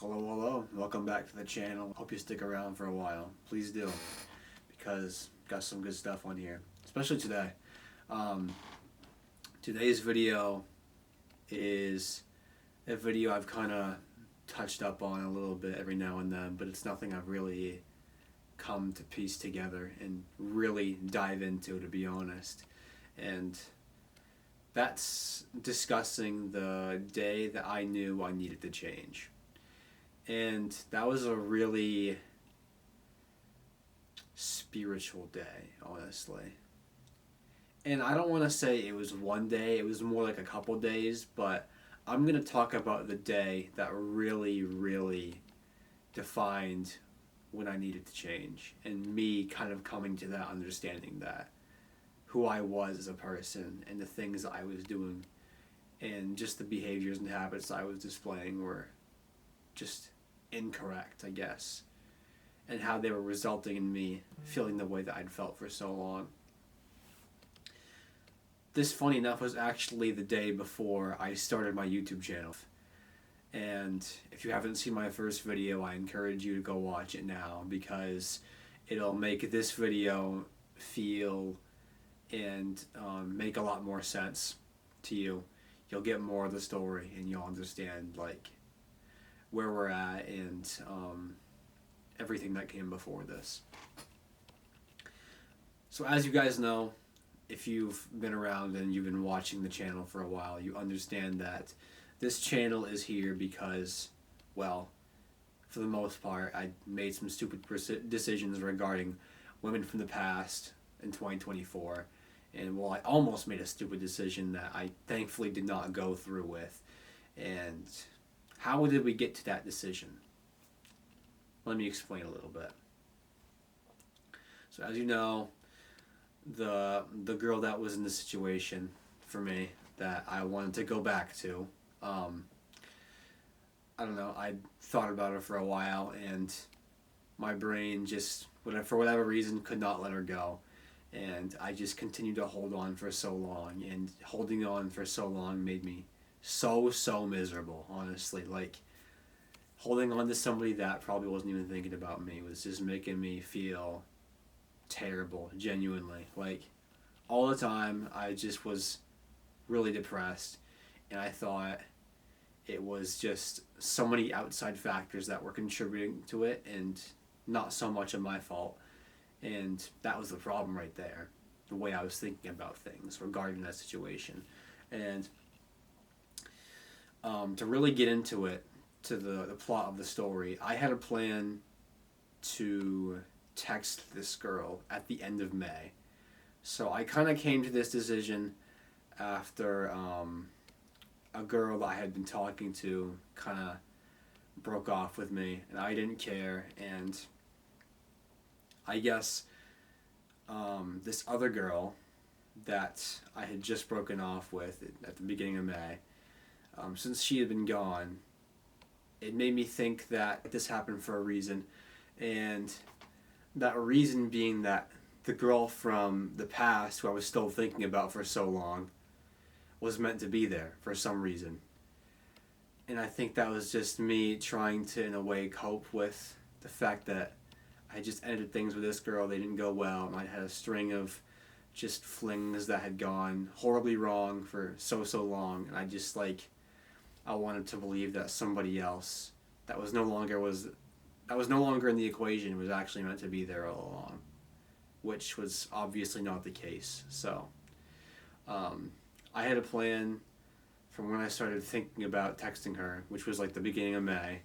Hello. Welcome back to the channel. Hope you stick around for a while. Please do, because got some good stuff on here, especially today. Um, Today's video is a video I've kind of touched up on a little bit every now and then, but it's nothing I've really come to piece together and really dive into, to be honest. And that's discussing the day that I knew I needed to change. And that was a really spiritual day, honestly. And I don't want to say it was one day, it was more like a couple days, but I'm going to talk about the day that really defined when I needed to change, and me kind of coming to that understanding that who I was as a person and the things that I was doing and just the behaviors and habits I was displaying were just incorrect, I guess, and how they were resulting in me feeling the way that I'd felt for so long. This, funny enough, was actually the day before I started my YouTube channel. And if you haven't seen my first video, I encourage you to go watch it now, because it'll make this video feel and make a lot more sense to you. You'll get more of the story and you'll understand like where we're at and everything that came before this. So as you guys know, if you've been around and you've been watching the channel for a while, you understand that this channel is here because, well, for the most part, I made some stupid decisions regarding women from the past in 2024. And, well, I almost made a stupid decision that I thankfully did not go through with. And how did we get to that decision? Let me explain a little bit. So as you know, the girl that was in the situation for me that I wanted to go back to, I don't know, I thought about her for a while and my brain just, for whatever reason, could not let her go. And I just continued to hold on for so long, and holding on for so long made me so miserable, honestly. Like, holding on to somebody that probably wasn't even thinking about me was just making me feel terrible, genuinely. Like, all the time I just was really depressed, and I thought it was just so many outside factors that were contributing to it and not so much of my fault. And that was the problem right there, the way I was thinking about things regarding that situation. And to really get into it, to the plot of the story, I had a plan to text this girl at the end of May. So I kind of came to this decision after a girl that I had been talking to kind of broke off with me, and I didn't care. And I guess this other girl that I had just broken off with at the beginning of May, since she had been gone, it made me think that this happened for a reason, and that reason being that the girl from the past, who I was still thinking about for so long, was meant to be there for some reason. And I think that was just me trying to, in a way, cope with the fact that I just ended things with this girl, they didn't go well, and I had a string of just flings that had gone horribly wrong for so long, and I just, like, I wanted to believe that somebody else that was no longer in the equation was actually meant to be there all along, which was obviously not the case. So I had a plan from when I started thinking about texting her, which was like the beginning of May,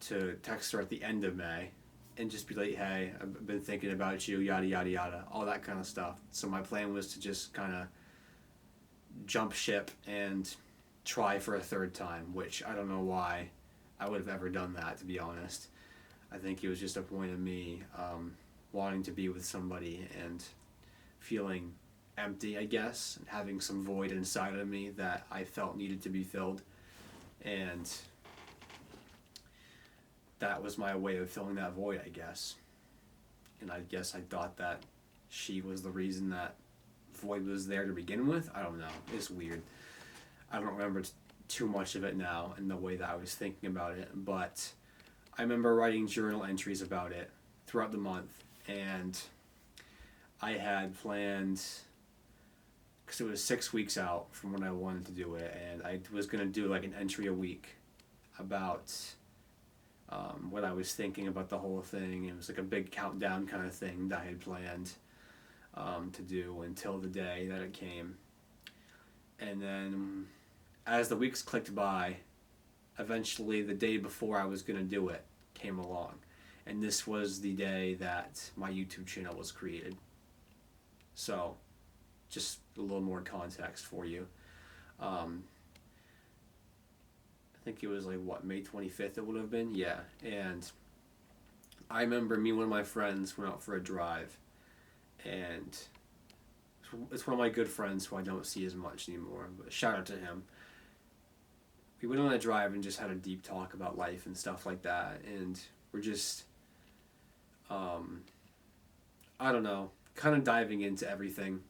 to text her at the end of May and just be like, hey, I've been thinking about you, yada yada yada, all that kind of stuff. So my plan was to just kind of jump ship and try for a third time, which I don't know why I would have ever done that, to be honest. I think it was just a point of me wanting to be with somebody and feeling empty, I guess, and having some void inside of me that I felt needed to be filled. And that was my way of filling that void, I guess. And I guess I thought that she was the reason that void was there to begin with. I don't know. It's weird. I don't remember too much of it now in the way that I was thinking about it, but I remember writing journal entries about it throughout the month, and I had planned, because it was 6 weeks out from when I wanted to do it, and I was going to do like an entry a week about what I was thinking about the whole thing. It was like a big countdown kind of thing that I had planned to do until the day that it came. And then as the weeks clicked by, eventually the day before I was going to do it came along. And this was the day that my YouTube channel was created. So, just a little more context for you. I think it was like, what, May 25th it would have been? Yeah. And I remember me and one of my friends went out for a drive. And it's one of my good friends who I don't see as much anymore. But shout out to him. We went on a drive and just had a deep talk about life and stuff like that. And we're just, I don't know, kind of diving into everything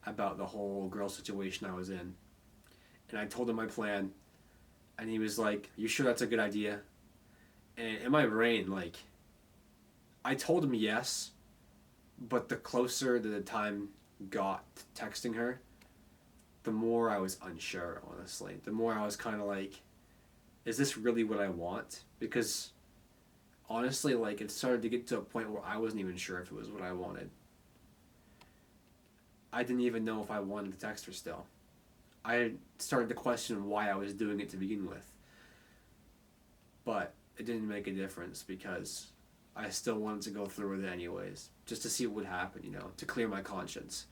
about the whole girl situation I was in. And I told him my plan, and he was like, "You sure that's a good idea?" And in my brain, like, I told him yes, but the closer that the time got to texting her, the more I was unsure, honestly. The more I was kind of like, is this really what I want? Because honestly, like, it started to get to a point where I wasn't even sure if it was what I wanted. I didn't even know if I wanted to text her still. I started to question why I was doing it to begin with. But it didn't make a difference because I still wanted to go through with it anyways, just to see what would happen, you know, to clear my conscience.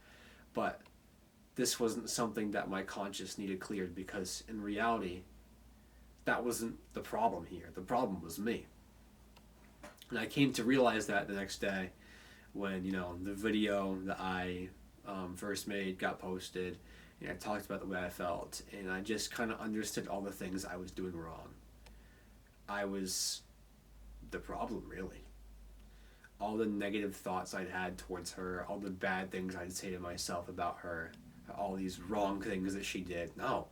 But this wasn't something that my conscience needed cleared, because in reality, that wasn't the problem here. The problem was me. And I came to realize that the next day when, you know, the video that I first made got posted, and I talked about the way I felt, and I just kind of understood all the things I was doing wrong. I was the problem, really. All the negative thoughts I'd had towards her, all the bad things I'd say to myself about her, all these wrong things that she did. No,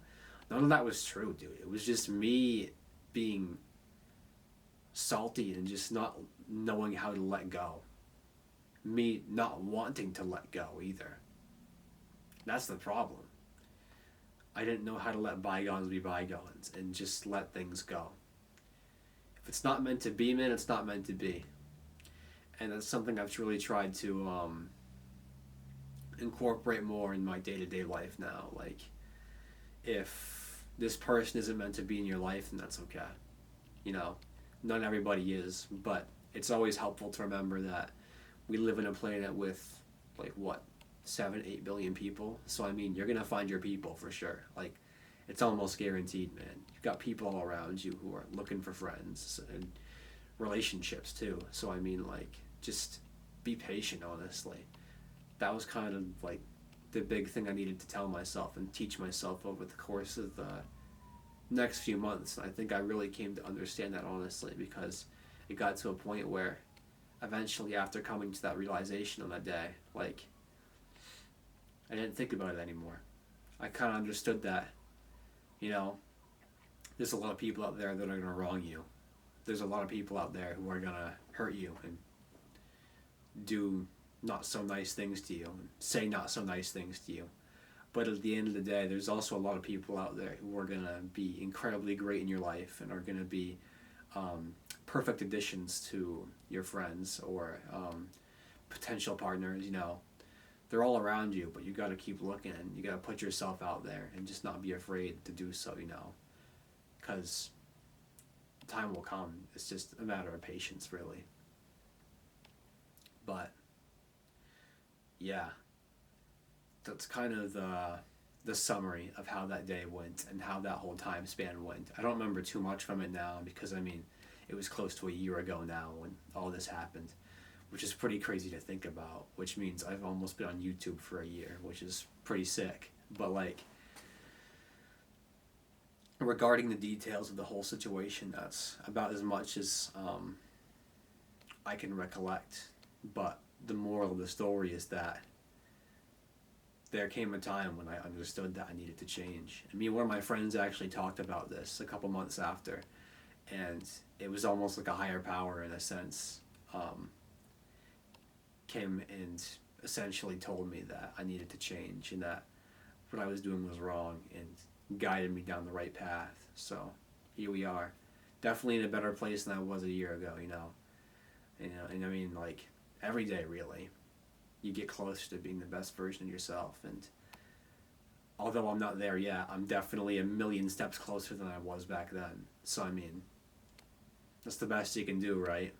none of that was true, dude. It was just me being salty and just not knowing how to let go. Me not wanting to let go either. That's the problem. I didn't know how to let bygones be bygones and just let things go. If it's not meant to be, man, it's not meant to be. And that's something I've really tried to incorporate more in my day-to-day life now. Like, if this person isn't meant to be in your life, then that's okay. You know, not everybody is, but it's always helpful to remember that we live in a planet with, like, what, 7-8 billion people? So, I mean, you're going to find your people for sure. Like, it's almost guaranteed, man. You've got people all around you who are looking for friends and relationships, too. So, I mean, like, just be patient, honestly. That was kind of, like, the big thing I needed to tell myself and teach myself over the course of the next few months. And I think I really came to understand that, honestly, because it got to a point where eventually, after coming to that realization on that day, like, I didn't think about it anymore. I kind of understood that, you know, there's a lot of people out there that are going to wrong you. There's a lot of people out there who are going to hurt you and do not so nice things to you and say not so nice things to you. But at the end of the day, there's also a lot of people out there who are going to be incredibly great in your life and are going to be perfect additions to your friends or potential partners, you know. They're all around you, but you got to keep looking and you got to put yourself out there and just not be afraid to do so, you know, because time will come. It's just a matter of patience, really. But yeah, that's kind of the summary of how that day went and how that whole time span went. I don't remember too much from it now because, I mean, it was close to a year ago now when all this happened, which is pretty crazy to think about, which means I've almost been on YouTube for a year, which is pretty sick. But, like, regarding the details of the whole situation, that's about as much as I can recollect. But the moral of the story is that there came a time when I understood that I needed to change. And me and one of my friends actually talked about this a couple months after, and it was almost like a higher power in a sense came and essentially told me that I needed to change and that what I was doing was wrong and guided me down the right path. So here we are, definitely in a better place than I was a year ago. And I mean, like, every day really, you get closer to being the best version of yourself. And although I'm not there yet, I'm definitely a million steps closer than I was back then. So I mean, that's the best you can do, right?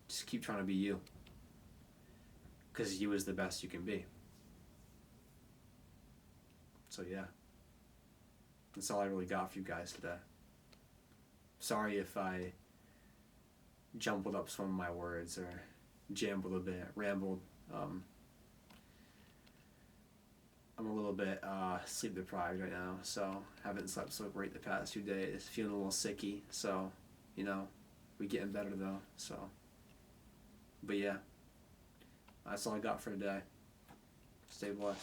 Just keep trying to be you, because you is the best you can be. So yeah, that's all I really got for you guys today. Sorry if I jumbled up some of my words or jambled a bit, rambled. I'm a little bit sleep deprived right now, so haven't slept so great the past few days. Feeling a little sicky, so we getting better though. So, but yeah, that's all I got for today. Stay blessed.